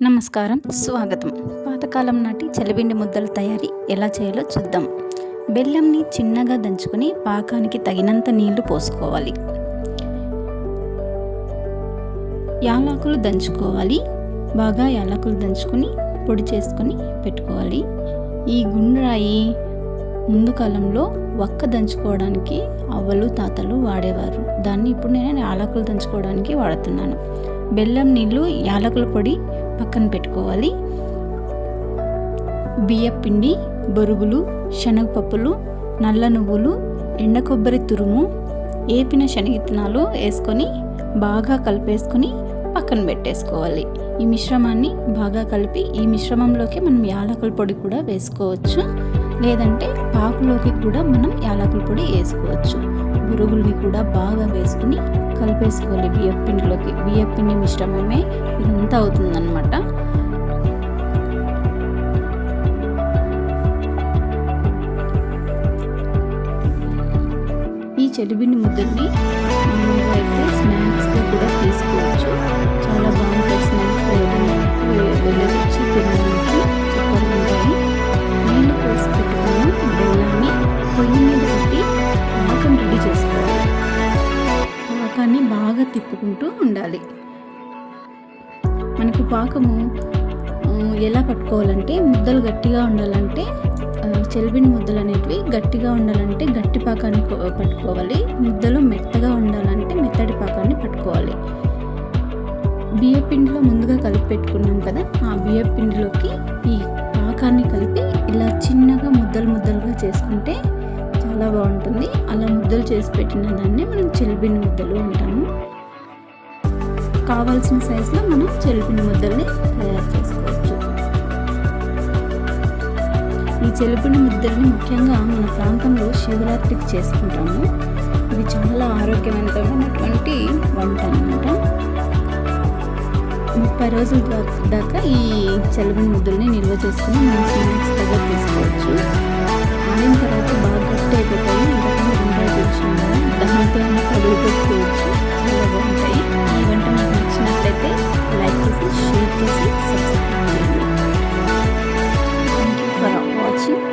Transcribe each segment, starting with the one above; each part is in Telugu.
నమస్కారం, స్వాగతం. పాతకాలం నాటి చలిపిండి ముద్దల తయారీ ఎలా చేయాలో చూద్దాం. బెల్లంని చిన్నగా దంచుకొని పాకానికి తగినంత నీళ్లు పోసుకోవాలి. యాలకులు దంచుకోవాలి. బాగా యాలకులు దంచుకొని పొడి చేసుకొని పెట్టుకోవాలి. ఈ గుండ్రాయి ముందు కాలంలో వక్క దంచుకోవడానికి అవ్వలు తాతలు వాడేవారు. దాన్ని ఇప్పుడు నేను యాలకులు దంచుకోవడానికి వాడుతున్నాను. బెల్లం నీళ్ళు, యాలకుల పొడి పక్కన పెట్టుకోవాలి. బియ్యం పిండి, బొరుగులు, శనగపప్పులు, నల్ల నువ్వులు, ఎండ కొబ్బరి తురుము, ఏపిన శనగిత్తనాలు వేసుకొని బాగా కలిపేసుకొని పక్కన పెట్టేసుకోవాలి. ఈ మిశ్రమాన్ని బాగా కలిపి ఈ మిశ్రమంలోకి మనం యాలకుల పొడి కూడా వేసుకోవచ్చు, లేదంటే పాకులోకి కూడా మనం యాలకుల పొడి వేసుకోవచ్చు. బొరుగుల్ని కూడా బాగా వేసుకుని కలిపేసుకోవాలి బియ్యం పిండిలోకి. బియ్యం పిండి మిశ్రమమే ఇదంతా అవుతుందన్నమాట. ఈ చలిపిండి ముద్దల్ని అయితే స్నాక్స్గా కూడా తీసుకోవచ్చు. చాలా బాగుంటాయి. స్నాక్స్ వెళ్ళొచ్చి తినడానికి సూపర్గా ఉంటాయి. నీళ్ళు పోసి పెట్టుకుని బెల్లాన్ని పొయ్యి మీద పెట్టి పాకం రెడీ చేసుకోవాలి. పాకాన్ని బాగా తిప్పుకుంటూ ఉండాలి. మనకు పాకము ఎలా పట్టుకోవాలంటే, ముద్దలు గట్టిగా ఉండాలంటే, చలిపిండి ముద్దలు అనేటివి గట్టిగా ఉండాలంటే గట్టి పాకాన్ని పట్టుకోవాలి. ముద్దలు మెత్తగా ఉండాలంటే మెత్తటి పాకాన్ని పట్టుకోవాలి. బియ్య పిండిలో ముందుగా కలిపి పెట్టుకున్నాం కదా, ఆ బియ్య పిండిలోకి ఈ పాకాన్ని కలిపి ఇలా చిన్నగా ముద్దలుగా చేసుకుంటే చాలా బాగుంటుంది. అలా ముద్దలు చేసి పెట్టిన దాన్ని మనం చలిపిండి ముద్దలు అంటాము. కావాల్సిన సైజులో మనం చలిపిండి ముద్దల్ని తయారు చేసుకోవచ్చు. ఈ చలిపిండి ముద్దల్ని ముఖ్యంగా మన ప్రాంతంలో శివరాత్రికి చేసుకుంటాము. ఇది చాలా ఆరోగ్యవంతమైనటువంటి వంట అన్నమాట. 30 రోజుల దాకా ఈ చలిపిండి ముద్దల్ని నిల్వ చేసుకుని మనం స్నాక్స్ దగ్గర తీసుకోవచ్చు. ఆడిన తర్వాత బాగా గట్టి అయిపోతాయి. దాంతో కడుగు పెట్టుకోవచ్చు. చాలా బాగుంటాయి. ఈ వంట మీకు నచ్చినట్లయితే లైక్ చేసి, షేర్ చేసి, సబ్స్క్రైబ్ చేయండి. Thank you for watching.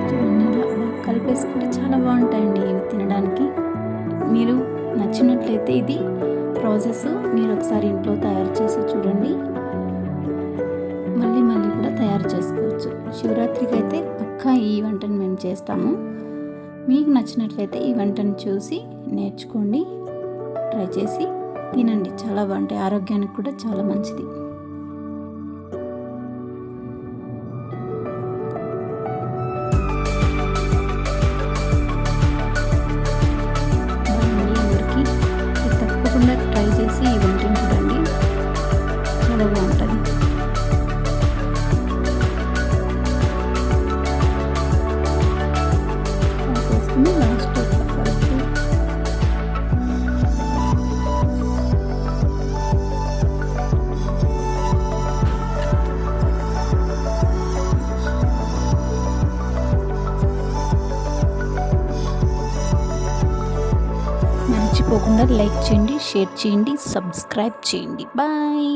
చూడండి, ఇలా కలిపేసుకుంటే చాలా బాగుంటాయండి ఇవి తినడానికి. మీరు నచ్చినట్లయితే ఇది ప్రాసెస్ మీరు ఒకసారి ఇంట్లో తయారు చేసి చూడండి. మళ్ళీ కూడా తయారు చేసుకోవచ్చు. శివరాత్రికి అయితే పక్కా ఈ వంటను మేము చేస్తాము. మీకు నచ్చినట్లయితే ఈ వంటను చూసి నేర్చుకోండి, ట్రై చేసి తినండి. చాలా బాగుంటాయి. ఆరోగ్యానికి కూడా చాలా మంచిది. ఊరికి తప్పకుండా ట్రై చేసి ఈ వంటను చూడండి. చాలా బాగుంటుంది. మర్చిపోకుండా లైక్ చేయండి, షేర్ చేయండి, సబ్స్క్రైబ్ చేయండి. బాయ్.